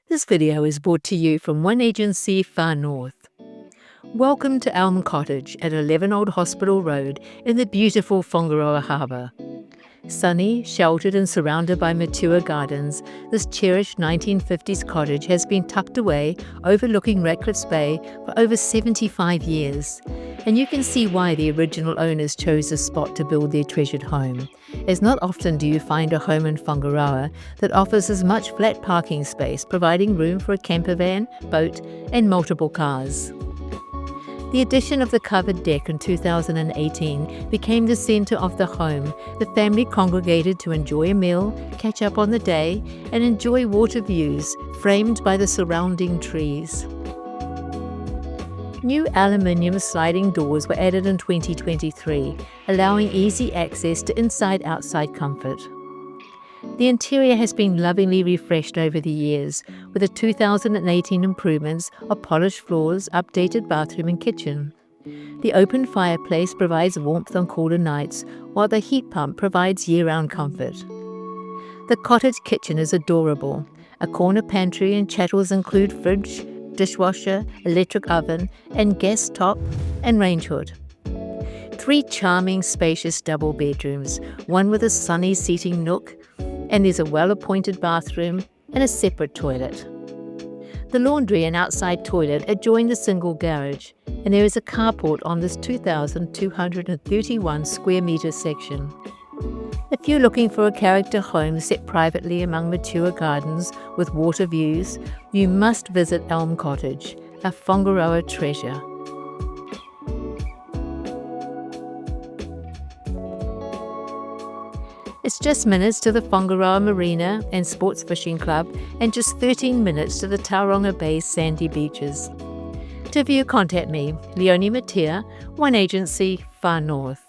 This video is brought to you from one agency far north. Welcome to Elm Cottage at 11 Old Hospital Road in the beautiful Whangaroa Harbour. Sunny, sheltered and surrounded by mature gardens, this cherished 1950s cottage has been tucked away overlooking Ratcliffs Bay for over 75 years. And you can see why the original owners chose this spot to build their treasured home, as not often do you find a home in Whangaroa that offers as much flat parking space, providing room for a camper van, boat and multiple cars. The addition of the covered deck in 2018 became the centre of the home. The family congregated to enjoy a meal, catch up on the day and enjoy water views framed by the surrounding trees. New aluminium sliding doors were added in 2023, allowing easy access to inside-outside comfort. The interior has been lovingly refreshed over the years, with the 2018 improvements of polished floors, updated bathroom and kitchen. The open fireplace provides warmth on colder nights, while the heat pump provides year-round comfort. The cottage kitchen is adorable. A corner pantry and chattels include fridge, dishwasher, electric oven and gas top and range hood. 3 charming spacious double bedrooms, one with a sunny seating nook, and there's a well-appointed bathroom and a separate toilet. The laundry and outside toilet adjoin the single garage, and there is a carport on this 2,231 square metre section. If you're looking for a character home set privately among mature gardens with water views, you must visit Elm Cottage, a Whangaroa treasure. It's just minutes to the Whangaroa Marina and Sports Fishing Club and just 13 minutes to the Tauranga Bay's sandy beaches. To view, contact me, Leonie, one agency, far north.